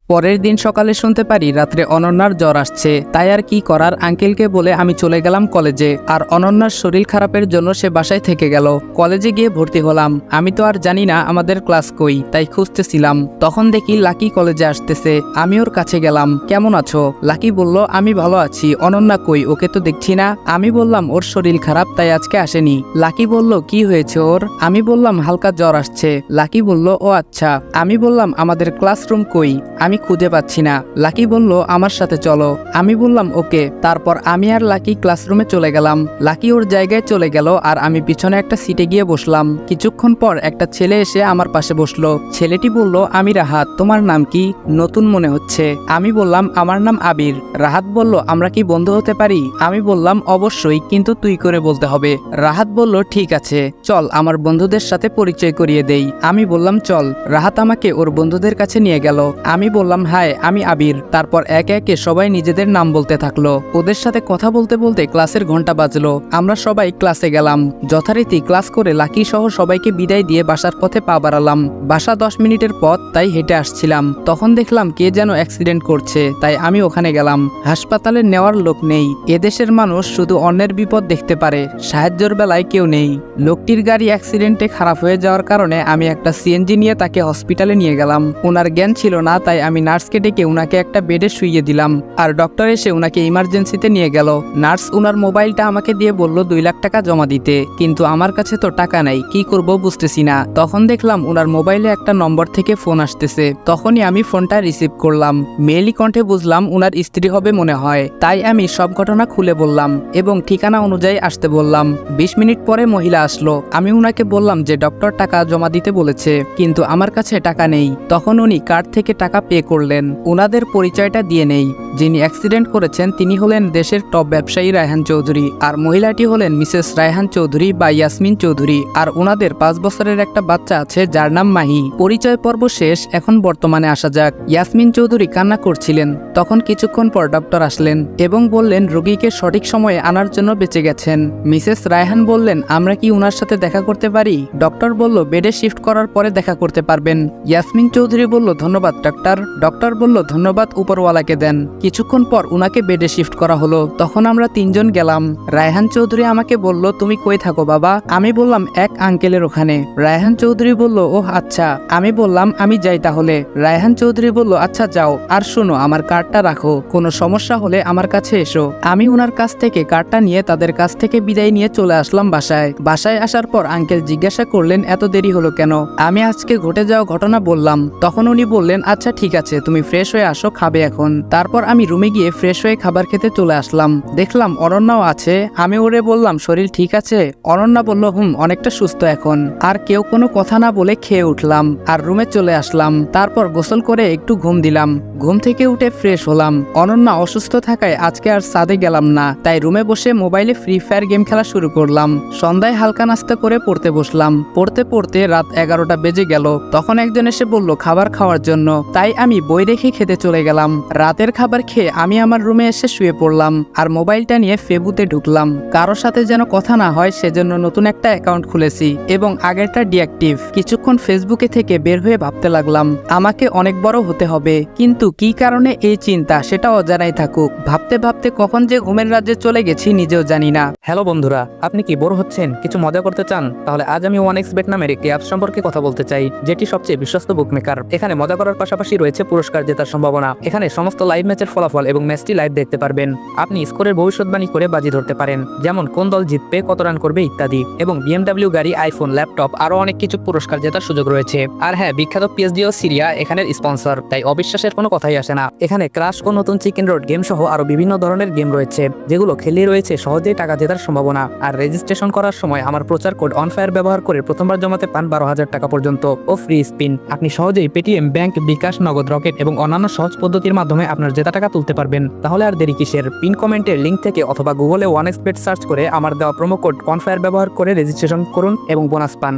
পরের দিন সকালে শুনতে পারি রাত্রে অনন্যার জ্বর আসছে। তাই আর কি করার, আঙ্কেলকে বলে আমি চলে গেলাম কলেজে। আর অনন্যার শরীর খারাপের জন্য সে বাসায় থেকে গেল। কলেজে গিয়ে ভর্তি হলাম। আমি তো আর জানি না আমাদের ক্লাস কই, তাই খুঁজতেছিলাম। তখন দেখি লাকি কলেজে আসতেছে। আমি ওর কাছে গেলাম, কেমন আছো? লাকি বলল, আমি ভালো আছি। অনন্যা কই, ওকে তো দেখছি না। আমি বললাম ওর শরীর খারাপ, তাই আজকে আসেনি। লাকি বলল, কি হয়েছে ওর? আমি বললাম হালকা জ্বর আসছে। লাকি বলল, ও আচ্ছা। আমি বললাম আমাদের ক্লাসরুম কই, আমি খুঁজে পাচ্ছি না। লাকি বলল, আমার সাথে চলো। আমি বললাম ওকে। তারপর আমি আর লাকি ক্লাসরুমে চলে গেলাম। লাকি ওর জায়গায় চলে গেল আর আমি পিছনে একটা সিটে গিয়ে বসলাম। কিছুক্ষণ পর একটা ছেলে এসে আমার পাশে বসলো। ছেলেটি বলল, আমি রাহাত, তোমার নাম কি? নতুন মনে হচ্ছে। আমি বললাম আমার নাম আবির। রাহাত বলল, আমরা কি বন্ধু হতে পারি? আমি বললাম অবশ্যই, কিন্তু তুই করে বলতে হবে। রাহাত বলল, ঠিক আছে, চল আমার বন্ধুদের সাথে পরিচয় করিয়ে দেই। আমি বললাম চল। রাহাত আমাকে ওর বন্ধুদের কাছে নিয়ে গেল। আমি বললাম হাই, আমি আবির। তারপর একে একে সবাই নিজেদের নাম বলতে থাকলো। ওদের সাথে কথা বলতে বলতে ক্লাসের ঘন্টা বাজলো। আমরা সবাই ক্লাসে গেলাম। যথারীতি ক্লাস করে লাকি সহ সবাইকে বিদায় দিয়ে বাসার পথে পা বাড়ালাম। বাসা 10 মিনিটের পথ, তাই হেঁটে আসছিলাম। তখন দেখলাম কে যেন অ্যাক্সিডেন্ট করছে, তাই আমি ওখানে গেলাম। হাসপাতালে নেওয়ার লোক নেই। এদেশের মানুষ শুধু অন্যের বিপদ দেখতে পারে, সাহায্যের বেলায় কেউ নেই। লোকটির গাড়ি অ্যাক্সিডেন্টে খারাপ হয়ে যাওয়ার কারণে আমি একটা সিএনজি নিয়ে তাকে হসপিটালে নিয়ে গেলাম। ওনার জ্ঞান ছিল না, তাই আমি নার্সকে ডেকে উনাকে একটা বেডে শুইয়ে দিলাম। আর ডক্টর এসে উনাকে ইমার্জেন্সিতে নিয়ে গেল। নার্স উনার মোবাইলটা আমাকে দিয়ে বলল 2 লাখ টাকা জমা দিতে, কিন্তু আমার কাছে তো টাকা নাই, কি করব বুঝতেছি না। তখন দেখলাম উনার মোবাইলে একটা নম্বর থেকে ফোন আসতেছে। তখনই আমি ফোনটা রিসিভ করলাম। মেয়েলি কণ্ঠে বুঝলাম উনার স্ত্রী হবে মনে হয়, তাই আমি সব ঘটনা খুলে বললাম এবং ঠিকানা অনুযায়ী আসতে বললাম। 20 মিনিট পরে মহিলা আসলো। আমি উনাকে বললাম যে ডক্টর টাকা জমা দিতে বলেছে, কিন্তু আমার কাছে টাকা নেই। তখন উনি কার্ড থেকে টাকা পে করলেন। উনাদের পরিচয়টা দিয়ে নেই। যিনি অ্যাক্সিডেন্ট করেছেন তিনি হলেন দেশের টপ ব্যবসায়ী রায়হান চৌধুরী, আর মহিলাটি হলেন মিসেস রায়হান চৌধুরী বা ইয়াসমিন চৌধুরী। আর ওনাদের 5 বছরের একটা বাচ্চা আছে যার নাম মাহি। পরিচয় পর্ব শেষ, এখন বর্তমানে আসা যাক। ইয়াসমিন চৌধুরী কান্না করছিলেন। তখন কিছুক্ষণ পর ডক্টর আসলেন এবং বললেন রোগীকে সঠিক সময়ে আনার জন্য বেঁচে গেছেন। মিসেস রায়হান বললেন, আমরা কি উনার সাথে দেখা করতে পারি? ডক্টর বলল, বেডে শিফট করার পরে দেখা করতে পারবেন। ইয়াসমিন চৌধুরী বলল, ধন্যবাদ ডাক্তার। ডক্টর বলল, ধন্যবাদ উপরওয়ালাকে দেন। কিছুক্ষণ পর উনাকে বেডে শিফট করা হলো। তখন আমরা 3 জন গেলাম। রায়হান চৌধুরী আমাকে বলল, তুমি কই থাকো বাবা? আমি বললাম এক আঙ্কেলের ওখানে। রায়হান চৌধুরী বলল, ওহ আচ্ছা। আমি বললাম আমি যাই তাহলে। রায়হান চৌধুরী বলল, আচ্ছা যাও, আর শোনো আমার কার্ডটা রাখো, কোনো সমস্যা হলে আমার কাছে এসো। আমি উনার কাছ থেকে কার্ডটা নিয়ে তাদের কাছ থেকে বিদায় নিয়ে চলে আসলাম বাসায়। বাসায় আসার পর আঙ্কেল জিজ্ঞাসা করলেন এত দেরি হলো কেন। আমি আজকে ঘটে যাওয়া ঘটনা বললাম। তখন উনি বললেন, আচ্ছা ঠিক আছে, তুমি ফ্রেশ হয়ে আসো, খাবে এখন। তারপর আমি রুমে গিয়ে ফ্রেশ হয়ে খাবার খেতে চলে আসলাম। দেখলাম অনন্যাও আছে। আমি ওরে বললাম, শরীর ঠিক আছে? অনন্যা বলল, অনেকটা সুস্থ এখন। আর কেউ কোনো কথা না বলে খেয়ে উঠলাম আর রুমে চলে আসলাম। তারপর গোসল করে একটু ঘুম দিলাম। ঘুম থেকে উঠে ফ্রেশ হলাম। অনন্যা অসুস্থ থাকায় আজকে আর ছাদে গেলাম না, তাই রুমে বসে মোবাইলে ফ্রি ফায়ার গেম খেলা শুরু করলাম। সন্ধ্যায় হালকা নাস্তা করে পড়তে বসলাম। পড়তে পড়তে রাত 11টা বেজে গেল। তখন একজন এসে বলল খাবার খাওয়ার জন্য, তাই আমি বই রেখে খেতে চলে গেলাম। রাতের খাবার খেয়ে আমি আমার রুমে এসে শুয়ে পড়লাম আর মোবাইলটা নিয়ে ফেসবুকে ঢুকলাম। কারো সাথে যেন কথা না হয় সেজন্য নতুন একটা অ্যাকাউন্ট খুলেছি এবং আগেরটা ডিঅ্যাক্টিভ। কিছুক্ষণ ফেসবুকে থেকে বের হয়ে ভাবতে লাগলাম আমাকে অনেক বড় হতে হবে, কিন্তু কি কারণে এই চিন্তা সেটা অজানাই থাকুক। ভাবতে ভাবতে কখন যে ঘুমের রাজ্যে চলে গেছি নিজেও জানি না। হ্যালো বন্ধুরা, আপনি কি বোর হচ্ছেন, কিছু মজা করতে চান? তাহলে আজ আমি 1xBet নামের একটি অ্যাপ সম্পর্কে কথা বলতে চাই, যেটি সবচেয়ে বিশ্বস্ত বুকমেকার। এখানে মজা করার পাশাপাশি রয়েছে পুরস্কার জেতার সম্ভাবনা। এখানে সমস্ত লাইভ ম্যাচের ফলাফল এবং ম্যাচটি লাইভ দেখতে পারবেন। আপনি স্কোরের ভবিষ্যৎবাণী করে বাজি ধরতে পারেন, যেমন কোন দল জিতবে, কত রান করবে ইত্যাদি। এবং BMW গাড়ি, আইফোন, ল্যাপটপ আরো অনেক কিছু পুরস্কার জেতার সুযোগ রয়েছে। আর হ্যাঁ, বিখ্যাত PSG ও সিরিয়া এখানের স্পন্সর, তাই অবিশ্বাসের কোনো কথাই আসে না। এখানে ক্রাশ ও নতুন চিকেন রোড গেম সহ আরো বিভিন্ন ধরনের গেম রয়েছে, যেগুলো খেলে রয়েছে সহজেই টাকা জেতার সম্ভাবনা। আর রেজিস্ট্রেশন করার সময় আমার প্রচার কোড অনফায়ার ব্যবহার করে প্রথমবার জমাতে পান 12,000 টাকা পর্যন্ত ও ফ্রি স্পিন। আপনি সহজেই পেটিএম, ব্যাংক, বিকাশ, নগদ, রকেট এবং অন্যান্য সহজ পদ্ধতির মাধ্যমে আপনার জেতা টাকা তুলতে পারবেন। তাহলে আর দেরি কিসের? পিন কমেন্টের লিঙ্ক থেকে অথবা গুগলে 1xBet সার্চ করে আমার দেওয়া প্রোমো কোড অনফায়ার ব্যবহার করে রেজিস্ট্রেশন করুন এবং বোনাস পান।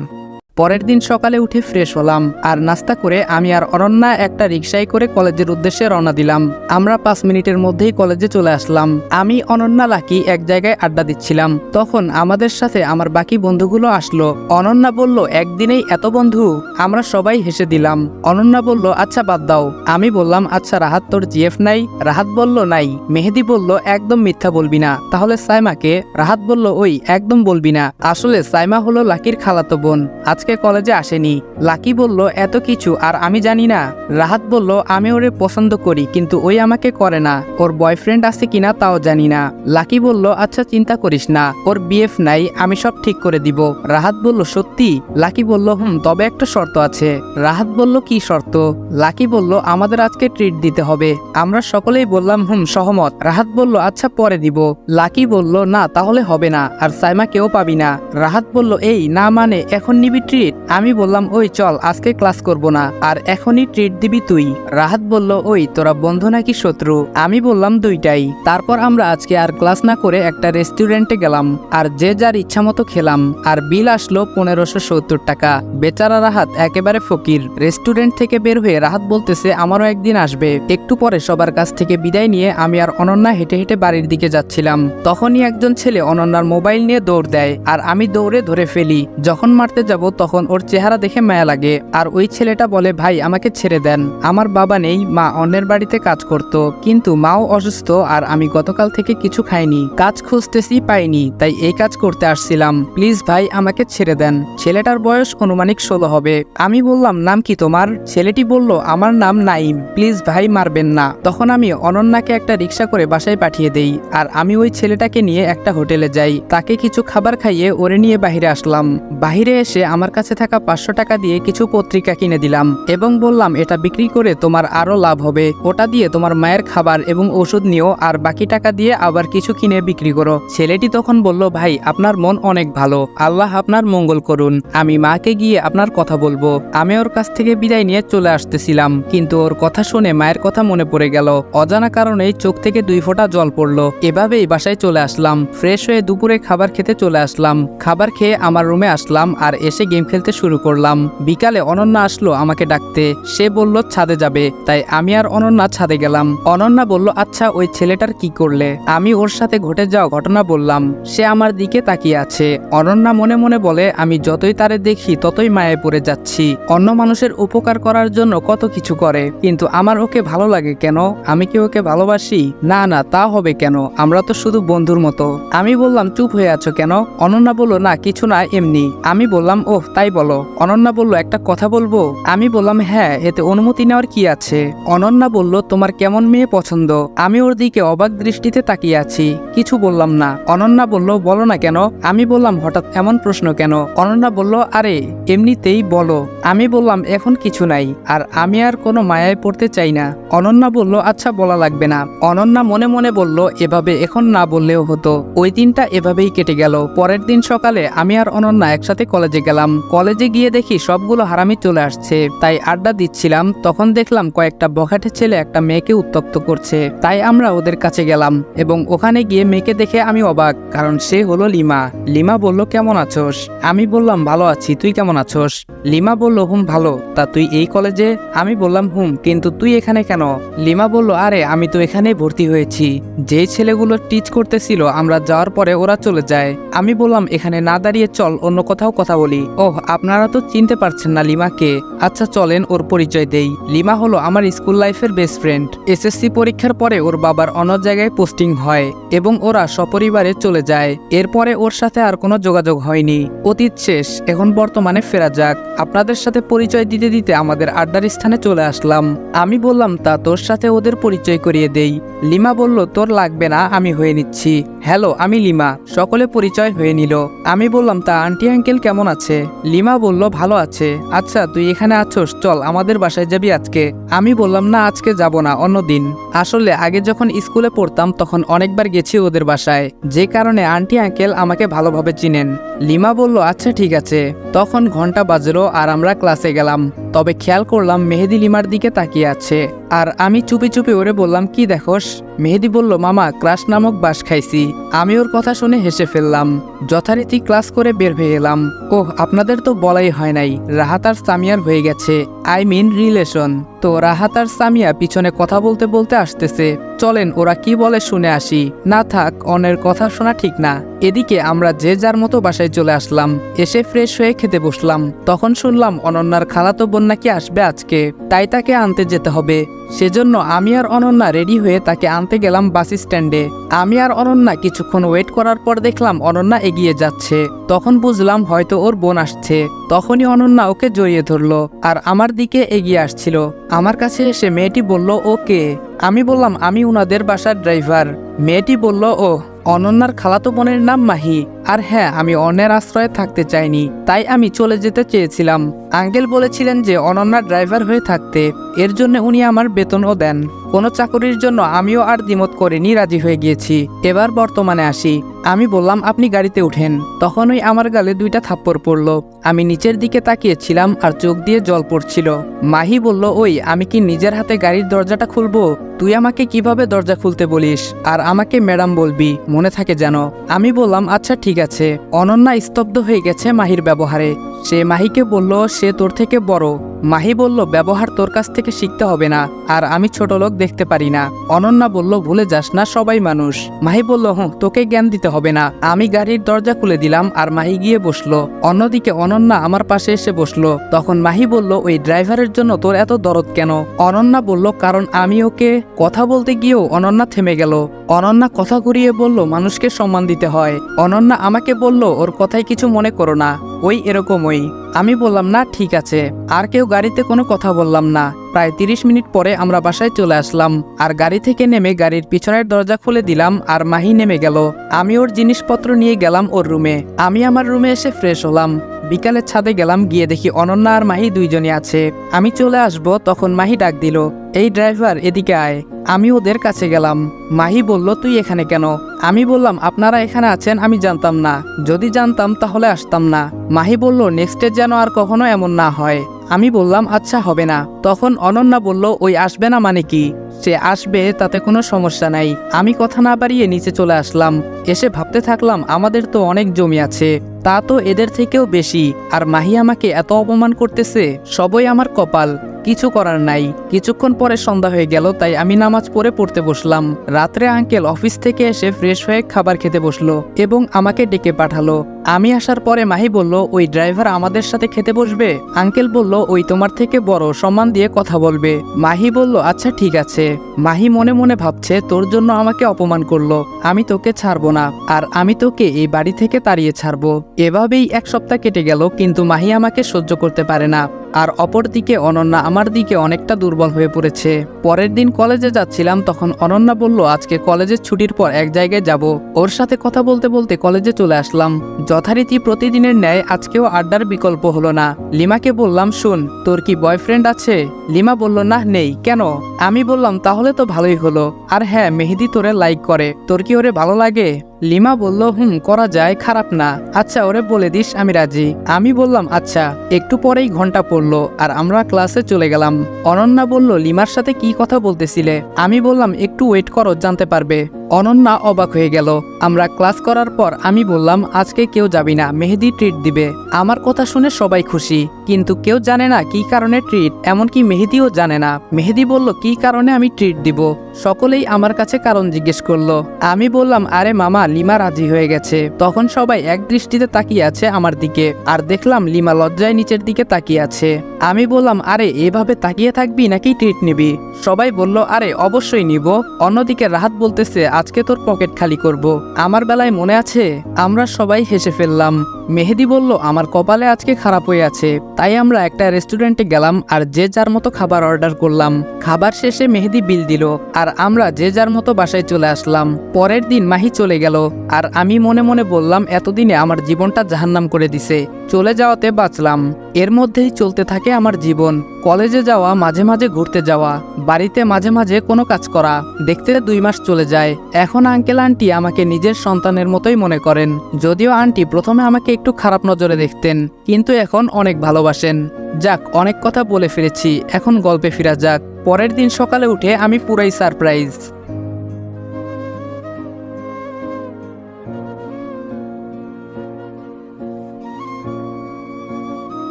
পরের দিন সকালে উঠে ফ্রেশ হলাম আর নাস্তা করে আমি আর অনন্যা একটা রিকশায় করে কলেজের উদ্দেশ্যে রওনা দিলাম। আমরা 5 মিনিটের মধ্যেই কলেজে চলে আসলাম। আমি, অনন্যা, লাকি এক জায়গায় আড্ডা দিচ্ছিলাম। তখন আমাদের সাথে আমার বাকি বন্ধুগুলো আসলো। অনন্যা বলল, একদিনেই এত বন্ধু? আমরা সবাই হেসে দিলাম। অনন্যা বলল, আচ্ছা বাদ দাও। আমি বললাম, আচ্ছা রাহাত, তোর জিএফ নাই? রাহাত বলল, নাই। মেহেদি বলল, একদম মিথ্যা বলবি না। তাহলে সাইমাকে? রাহাত বলল, ওই একদম বলবি না। আসলে সাইমা হলো লাকির খালাতো বোন, আজকে কলেজে আসেনি। লাকি বলল, এত কিছু আর আমি জানি না? রাহাত বলল, আমি ওরে পছন্দ করি, কিন্তু ওই আমাকে করে না। ওর বয়ফ্রেন্ড আছে কিনা তাও জানি না। লাকি বলল, আচ্ছা চিন্তা করিস না, ওর বিএফ নাই, আমি সব ঠিক করে দিব। রাহাত বলল, সত্যি? লাকি বলল, তবে একটা শর্ত আছে। রাহাত বলল, কি শর্ত? লাকি বলল, আমাদের আজকে ট্রিট দিতে হবে। আমরা সকলেই বললাম সহমত। রাহাত বলল, আচ্ছা পরে দিব। লাকি বলল, না তাহলে হবে না, আর সাইমা কেউ পাবি না। রাহাত বলল, এই না মানে এখন নিবি ট্রিট? আমি বললাম, ওই চল আজকে ক্লাস করব না, আর এখনই ট্রিট দিবি তুই। রাহাত বলল, ওই তোরা বন্ধু নাকি শত্রু? আমি বললাম, দুইটাই। তারপর আমরা আজকে আর ক্লাস না করে একটা রেস্টুরেন্টে গেলাম আর যে যার ইচ্ছা মতো খেলাম, আর বিল আসলো 1570 টাকা। বেচারা রাহাত একেবারে ফকির। রেস্টুরেন্ট থেকে বের হয়ে রাহাত বলতেছে, আমারও একদিন আসবে। একটু পরে সবার কাছ থেকে বিদায় নিয়ে আমি আর অনন্যা হেঁটে হেঁটে বাড়ির দিকে যাচ্ছিলাম। তখনই একজন ছেলে অনন্যার মোবাইল নিয়ে দৌড় দেয় আর আমি দৌড়ে ধরে ফেলি। যখন মারতে যাব তখন ওর চেহারা দেখে মায়া লাগে, আর ওই ছেলেটা বলে, ভাই আমাকে ছেড়ে দেন, আমার বাবা নেই, মা অন্যের বাড়িতে কাজ করত, কিন্তু মাও অসুস্থ, আর আমি গতকাল থেকে কিছু খাইনি, কাজ খুঁজতেছি পাইনি, তাই এই কাজ করতে আসছিলাম, প্লিজ ভাই আমাকে ছেড়ে দেন। ছেলেটার বয়স অনুমানিক 16 হবে। আমি বললাম, নাম কি তোমার? ছেলেটি বলল, আমার নাম নাইম, প্লিজ ভাই মারবেন না। তখন আমি অনন্যাকে একটা রিক্সা করে বাসায় পাঠিয়ে দেই, আর আমি ওই ছেলেটাকে নিয়ে একটা হোটেলে যাই। তাকে কিছু খাবার খাইয়ে ওরে নিয়ে বাহিরে আসলাম। বাহিরে এসে আমার কাছে থাকা 500 টাকা দিয়ে কিছু পত্রিকা কিনে দিলাম এবং বললাম, এটা বিক্রি করে তোমার আরো লাভ হবে, ওটা দিয়ে তোমার মায়ের খাবার এবং ওষুধ নিও, আর বাকি টাকা দিয়ে আবার কিছু কিনে বিক্রি করো। ছেলেটি তখন বলল, ভাই আপনার মন অনেক ভালো, আল্লাহ আপনার মঙ্গল করুন, আমি মাকে গিয়ে আপনার কথা বলবো। আমি ওর কাছ থেকে বিদায় নিয়ে চলে আসতেছিলাম, কিন্তু ওর কথা শুনে মায়ের কথা মনে পড়ে গেল। অজানা কারণেই চোখ থেকে 2 ফোঁটা জল পড়লো। এভাবেই বাসায় চলে আসলাম। ফ্রেশ হয়ে দুপুরে খাবার খেতে চলে আসলাম। খাবার খেয়ে আমার রুমে আসলাম আর এসে গেম খেলতে শুরু করলাম। বিকালে অনন্যা আসলো আমাকে ডাকতে। সে বলল ছাদে যাবে, তাই আমি আর অনন্যা ছাদে গেলাম। অনন্যা বলল, আচ্ছা ওই ছেলেটার কি করলে? আমি ওর সাথে ঘটে যাওয়া ঘটনা বললাম। সে আমার দিকে তাকিয়ে আছে। অনন্যা মনে মনে বলে, আমি যতই তারে দেখি ততই মায়ায় পড়ে যাচ্ছি। অন্য মানুষের উপকার করার জন্য কত কিছু করে, কিন্তু আমার ওকে ভালো লাগে কেন? আমি কি ওকে ভালোবাসি? না না, তা হবে কেন, আমরা তো শুধু বন্ধুর মতো। আমি বললাম, চুপ হয়ে আছো কেন? অনন্যা বলল, না কিছু না, এমনি। আমি বললাম, ওহ তাই বলো। অনন্যা বলল, একটা কথা বলবো? আমি বললাম, হ্যাঁ, এতে অনুমতি নেওয়ার কি আছে? অনন্যা বলল, তোমার কেমন মেয়ে পছন্দ? আমি ওর দিকে অবাক দৃষ্টিতে তাকিয়ে আছি, কিছু বললাম না। অনন্যা বলল, বলো না কেন? আমি বললাম, হঠাৎ এমন প্রশ্ন কেন? অনন্যা বলল, আরে এমনিতেই বলো। আমি বললাম, এখন কিছু নাই, আর আমি আর কোনো মায়ায় পড়তে চাই না। অনন্যা বলল, আচ্ছা বলা লাগবে না। অনন্যা মনে মনে বলল, এভাবে এখন না বললেও হতো। ওই দিনটা এভাবেই কেটে গেল। পরের দিন সকালে আমি আর অনন্যা একসাথে কলেজে গেলাম। কলেজে গিয়ে দেখি সবগুলো হারামি চলে আসছে, তাই আড্ডা দিচ্ছিলাম। তখন দেখলাম কয়েকটা বখাটে ছেলে একটা মেয়েকে উত্ত্যক্ত করছে, তাই আমরা ওদের কাছে গেলাম এবং ওখানে গিয়ে মেয়েকে দেখে আমি অবাক, কারণ সে হলো লিমা। লিমা বলল, কেমন আছোস? আমি বললাম, ভালো আছি, তুই কেমন আছোস? লিমা বলল, ভালো। তা তুই এই কলেজে? আমি বললাম, কিন্তু তুই এখানে কেন? লিমা বলল, আরে আমি তো এখানেই ভর্তি হয়েছি। যেই ছেলেগুলো টিচ করতেছিল আমরা যাওয়ার পরে ওরা চলে যায়। আমি বললাম, এখানে না দাঁড়িয়ে চল অন্য কোথাও কথা বলি। ওহ, আপনারা তো চিনতে পারছেন না লিমাকে? আচ্ছা চলেন ওর পরিচয় দেই। লিমা হলো আমার স্কুল লাইফের বেস্ট ফ্রেন্ড। এসএসসি পরীক্ষার পরে ওর বাবার অন্য জায়গায় পোস্টিং হয় এবং ওরা সপরিবারে চলে যায়। এরপরে ওর সাথে আর কোনো যোগাযোগ হয়নি। অতীত শেষ, এখন বর্তমানে ফেরা যাক। আপনাদের সাথে পরিচয় দিতে দিতে আমাদের আড্ডার স্থানে চলে আসলাম। আমি বললাম, তা তোর সাথে ওদের পরিচয় করিয়ে দেই। লিমা বলল, তোর লাগবে না, আমি হয়ে নিচ্ছি। হ্যালো, আমি লিমা। সকলে পরিচয় হয়ে নিল। আমি বললাম, তা আন্টি আঙ্কেল কেমন আছে? লিমা বলল, ভালো আছে। আচ্ছা তুই এখানে আছোস, চল আমাদের বাসায় যাবি আজকে? আমি বললাম, না আজকে যাব না, অন্যদিন। আসলে আগে যখন স্কুলে পড়তাম তখন অনেকবার গেছি ওদের বাসায়, যে কারণে আন্টি আঙ্কেল আমাকে ভালোভাবে চিনেন। লিমা বলল, আচ্ছা ঠিক আছে। তখন ঘন্টা বাজলো আর আমরা ক্লাসে গেলাম। তবে খেয়াল করলাম মেহেদি লিমার দিকে তাকিয়ে আছে। আর আমি চুপি চুপি ওরে বললাম কি দেখোস। মেহেদি বলল মামা ক্রাশ নামক বাস খাইছি। আমি ওর কথা শুনে হেসে ফেললাম। যথারীতি ক্লাস করে বের হয়ে এলাম। ওহ আপনাদের তো বলাই হয় নাই, রাহাত আর সামিয়ার হয়ে গেছে, আই মিন রিলেশন। তো রাহাত আর সামিয়া পিছনে কথা বলতে বলতে আসতেছে, চলেন ওরা কি বলে শুনে আসি। না থাক, অনের কথা শোনা ঠিক না। এদিকে আমরা যে যার মতো বাসায় চলে আসলাম। এসে ফ্রেশ হয়ে খেতে বসলাম। তখন শুনলাম অনন্যার খালাতো বোন নাকি আসবে আজকে, তাই তাকে আনতে যেতে হবে। সেজন্য আমি আর অনন্যা রেডি হয়ে তাকে আনতে গেলাম বাস স্ট্যান্ডে। আমি আর অনন্যা কিছুক্ষণ ওয়েট করার পর দেখলাম অনন্যা এগিয়ে যাচ্ছে। তখন বুঝলাম হয়তো ওর বোন আসছে। তখনই অনন্যা ওকে জড়িয়ে ধরলো আর আমার দিকে এগিয়ে আসছিল। আমার কাছে এসে মেয়েটি বলল ও কে? আমি বললাম আমি উনাদের বাসার ড্রাইভার। মেয়েটি বলল ও অনন্যার খালাতো বোনের নাম মাহি। আর হ্যাঁ, আমি অন্যের আশ্রয়ে থাকতে চাইনি, তাই আমি চলে যেতে চেয়েছিলাম। আঙ্কেল বলেছিলেন যে অনন্যার ড্রাইভার হয়ে থাকতে, এর জন্য উনি আমার বেতনও দেন। কোনো চাকরির জন্য আমিও আর দ্বিমত করিনি, রাজি হয়ে গিয়েছি। এবার বর্তমানে আসি। আমি বললাম আপনি গাড়িতে উঠেন। তখনই আমার গালে 2টা থাপ্পড় পড়ল। আমি নিচের দিকে তাকিয়েছিলাম আর চোখ দিয়ে জল পড়ছিল। মাহি বলল ওই আমি কি নিজের হাতে গাড়ির দরজাটা খুলবো? তুই আমাকে কিভাবে দরজা খুলতে বলিস? আর আমাকে ম্যাডাম বলবি, মনে থাকে যেন। আমি বললাম আচ্ছা ঠিক আছে। অনন্যা স্তব্ধ হয়ে গেছে মাহির ব্যবহারে। সে মাহিকে বলল সে তোর থেকে বড়। মাহি বলল ব্যবহার তোর কাছ থেকে শিখতে হবে না, আর আমি ছোট লোক দেখতে পারি না। অনন্যা বলল ভুলে যাস না, সবাই মানুষ। মাহি বলল তোকে জ্ঞান দিতে হবে না। আমি গাড়ির দরজা খুলে দিলাম আর মাহি গিয়ে বসলো। অন্যদিকে অনন্যা আমার পাশে এসে বসলো। তখন মাহি বলল ওই ড্রাইভারের জন্য তোর এত দরদ কেন? অনন্যা বলল কারণ আমি ওকে। কথা বলতে গিয়েও অনন্যা থেমে গেল। অনন্যা কথা ঘুরিয়ে বলল মানুষকে সম্মান দিতে হয়। অনন্যা আমাকে বলল ওর কথায় কিছু মনে করো না, ওই এরকমই। আমি বললাম না ঠিক আছে। আর কেউ গাড়িতে কোনো কথা বললাম না। প্রায় 30 মিনিট পরে আমরা বাসায় চলে আসলাম। আর গাড়ি থেকে নেমে গাড়ির পিছনের দরজা খুলে দিলাম আর মাহি নেমে গেল। আমি ওর জিনিসপত্র নিয়ে গেলাম ওর রুমে। আমি আমার রুমে এসে ফ্রেশ হলাম। বিকালে ছাদে গেলাম, গিয়ে দেখি অনন্যা আর মাহি দুইজনই আছে। আমি চলে আসব তখন মাহি ডাক দিল, এই ড্রাইভার এদিকে আয়। আমি ওদের কাছে গেলাম। মাহি বলল তুই এখানে কেন? আমি বললাম আপনারা এখানে আছেন আমি জানতাম না, যদি জানতাম তাহলে আসতাম না। মাহি বলল নেক্সটে যেন আর কখনো এমন না হয়। আমি বললাম আচ্ছা হবে না। তখন অনন্যা বলল ওই আসবে না মানে কি? সে আসবে, তাতে কোনো সমস্যা নাই। আমি কথা না বাড়িয়ে নিচে চলে আসলাম। এসে ভাবতে থাকলাম আমাদের তো অনেক জমি আছে, তা তো এদের থেকেও বেশি। আর মাহি আমাকে এত অপমান করতেছে, সবই আমার কপাল, কিছু করার নাই। কিছুক্ষণ পরে সন্ধ্যা হয়ে গেল, তাই আমি নামাজ পড়তে বসলাম। রাত্রে আঙ্কেল অফিস থেকে এসে ফ্রেশ হয়ে খাবার খেতে বসলো এবং আমাকে ডেকে পাঠালো। আমি আসার পরে মাহি বলল ওই ড্রাইভার আমাদের সাথে খেতে বসবে। আঙ্কেল বলল ওই তোমার থেকে বড়, সম্মান দিয়ে কথা বলবে। মাহি বলল আচ্ছা ঠিক আছে। মাহি মনে মনে ভাবছে তোর জন্য আমাকে অপমান করলো, আমি তোকে ছাড়বো না, আর আমি তোকে এই বাড়ি থেকে তাড়িয়ে ছাড়বো। এভাবেই 1 সপ্তাহ কেটে গেল, কিন্তু মাহি আমাকে সহ্য করতে পারে না। আর অপরদিকে অনন্যা আমার দিকে অনেকটা দুর্বল হয়ে পড়েছে। পরের দিন কলেজে যাচ্ছিলাম, তখন অনন্যা বলল আজকে কলেজের ছুটির পর এক জায়গায় যাব। ওর সাথে কথা বলতে বলতে কলেজে চলে আসলাম। যথারীতি প্রতিদিনের ন্যায় আজকেও আড্ডার বিকল্প হলো না। লিমাকে বললাম শোন, তোর কি বয়ফ্রেন্ড আছে? লিমা বলল না নেই। কেন? আমি বললাম তাহলে তো ভালোই হলো। আর হ্যাঁ, মেহেদি তোরে লাইক করে, তোর কি ওরে ভালো লাগে? লিমা বলল করা যায়, খারাপ না। আচ্ছা ওরে বলে দিস আমি রাজি। আমি বললাম আচ্ছা। একটু পরেই ঘন্টা পড়লো আর আমরা ক্লাসে চলে গেলাম। অনন্যা বলল লিমার সাথে কি কথা বলতেছিলে? আমি বললাম একটু ওয়েট করো, জানতে পারবে। অনন্যা অবাক হয়ে গেল। আমরা ক্লাস করার পর আমি বললাম আজকে কেউ যাবি না, মেহেদি ট্রিট দিবে। আমার কথা শুনে সবাই খুশি, কিন্তু কেউ জানে না কি কারণে ট্রিট, এমনকি মেহেদিও জানে না। মেহেদি বলল কি কারণে আমি ট্রিট দিব। সকলেই আমার কাছে কারণ জিজ্ঞেস করলো। আমি বললাম আরে মামা, লিমা রাজি হয়ে গেছে। তখন সবাই এক দৃষ্টিতে তাকিয়ে আছে আমার দিকে, আর দেখলাম লিমা লজ্জায় নিচের দিকে তাকিয়ে আছে। আমি বললাম আরে এভাবে তাকিয়ে থাকবি নাকি ট্রিট নিবি? সবাই বলল আরে অবশ্যই নিব। অন্যদিকে রাহাত বলতেছে আজকে তোর পকেট খালি করব। আমার বেলায় মনে আছে? আমরা সবাই হেসে ফেললাম। মেহেদি বলল আমার কপালে আজকে খারাপ হয়ে আছে, তাই আমরা একটা রেস্টুরেন্টে গেলাম আর যে যার মতো খাবার অর্ডার করলাম। খাবার শেষে মেহেদি বিল দিল আর আমরা যে যার মতো বাসায় চলে আসলাম। পরের দিন মাহি চলে গেল আর আমি মনে মনে বললাম এতদিনে আমার জীবনটা জাহান্নাম করে দিছে, চলে যাওয়াতে বাঁচলাম। এর মধ্যেই চলতে থাকে আমার জীবন। কলেজে যাওয়া, মাঝে মাঝে ঘুরতে যাওয়া, বাড়িতে মাঝে মাঝে কোনো কাজ করা, দেখতে 2 মাস চলে যায়। এখন আঙ্কেল আন্টি আমাকে নিজের সন্তানের মতোই মনে করেন। যদিও আন্টি প্রথমে আমাকে একটু খারাপ নজরে দেখতেন, কিন্তু এখন অনেক ভালোবাসেন। যাক, অনেক কথা বলে ফিরেছি, এখন গল্পে ফিরা যাক। পরের দিন সকালে উঠে আমি পুরাই সারপ্রাইজ।